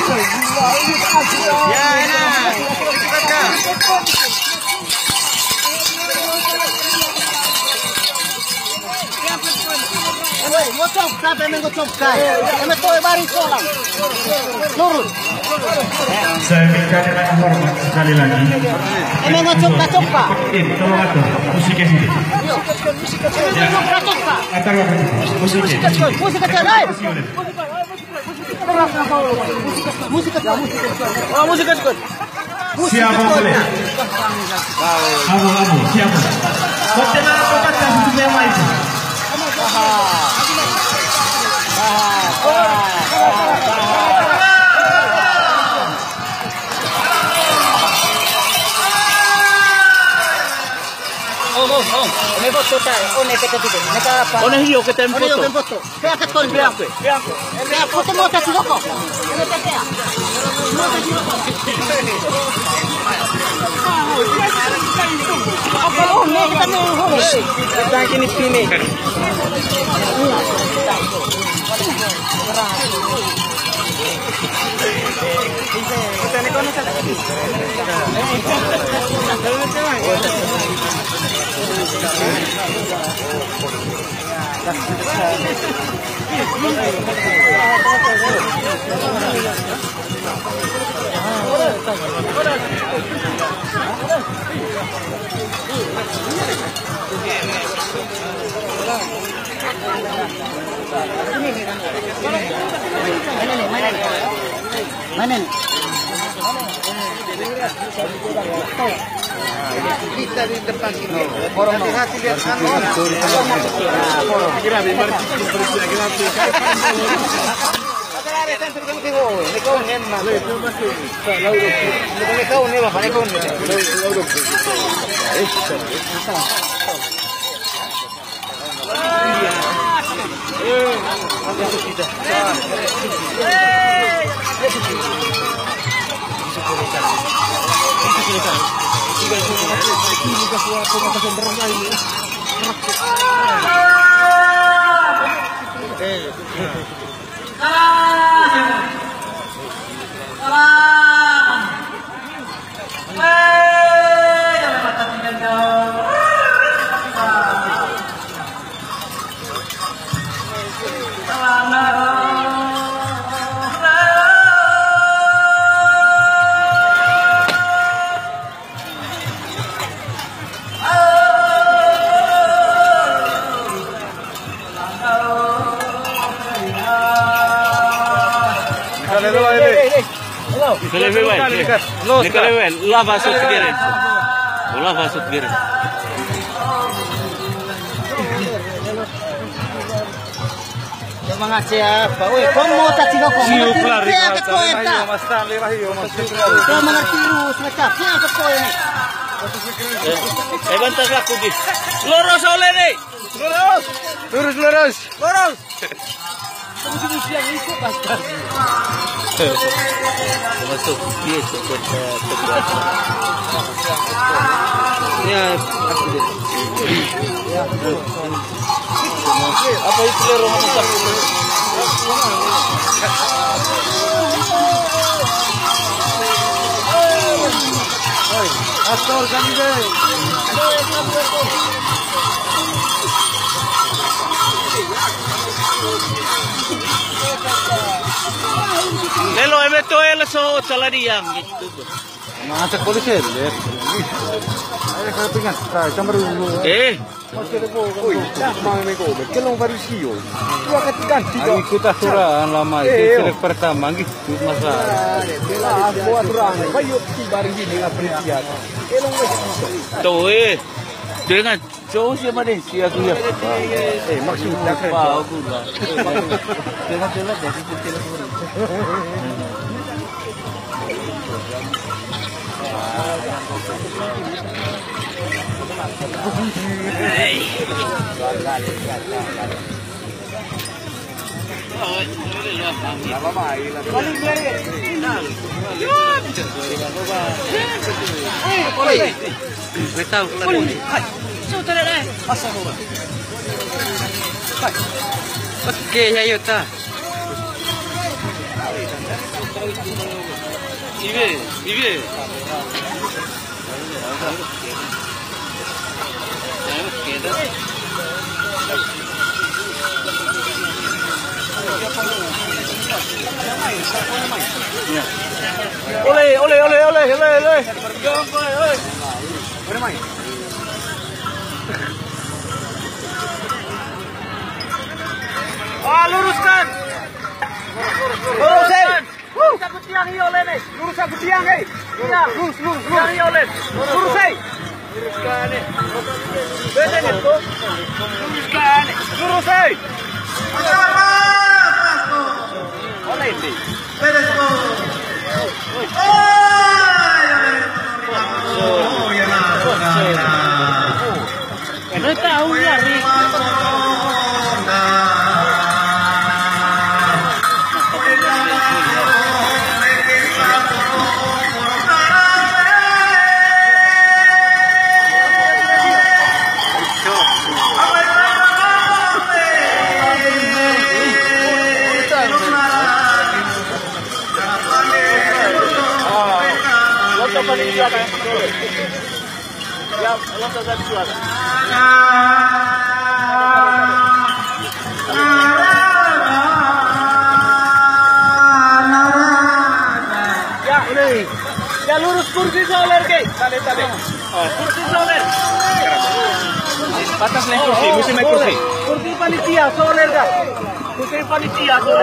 Ya, enak. Ngocok, sampai mengocokkan. Kami tuh baris orang. Turun. Saya minta dengan hormat sekali lagi. Kami ngocok-ngocokkan. Tolong atur musiknya sini. Ngocok-ngocokkan. Atur musiknya. Musik kecil, musik kecil. Siapa boleh? Abu, siapa? Hotel apa kata sudah main? May foto tayo. Neka dito. Neka pa. Hiyo kita yung foto. Kaya ka ton bianco. Kaya foto mo sa silo ko. Ano ta kaya? Mo sa silo ko. Ako ne kita no ho. Kita kini pini. Kita ne kono sa. Mana nih? Kita di depan sini. Hati-hati lihat orang. Nikalewen, lah masuk kirim. Ulah masuk kirim. Mga siapa? Uy, komo ta sigo ko. Siyo klar. Mas Stanley Rahio, Mas Ito mga tirus na kap. Siya ka ko ini. Bantas laku di. Lurus oleh nih. lurus. Masuk dia cukup tegas. Ya, apa itu lorong masuk? Astor Gange. Lelo emeto el so salariang gitu. Macam polisi lihat. Ada kalau pingat, camar dulu. Kelong baru sio. Dua ganti. Ikut aturan lama itu selek pertama gitu masalah. Aku aturan. Bayu baru ini apresiat. Kelong Tuh dengan jauh sih mana sih aku ya. Maksudnya apa aku lah. Dengan jelas dari kecil Oke, ayo ta. Ibe. Oleh. Mana main? Luruskan. Lurus. Lurus aku tiang ini oleh nih. Lurus aku tiang nih. Iya, lurus. Tiang ini oleh. Lurus nih. Luruskan nih. Beda nih tuh. Luruskan nih. Lurus nih. Oleh nih. Beda tuh. Ano tahu nyari? Ya, Allah tak jual. Ya, ini. Ya lurus kursi soler ke. Tale. Kursi soler. Atas naik kursi, mesti naik kursi. Kursi panitia soler dah. Kursi panitia soler.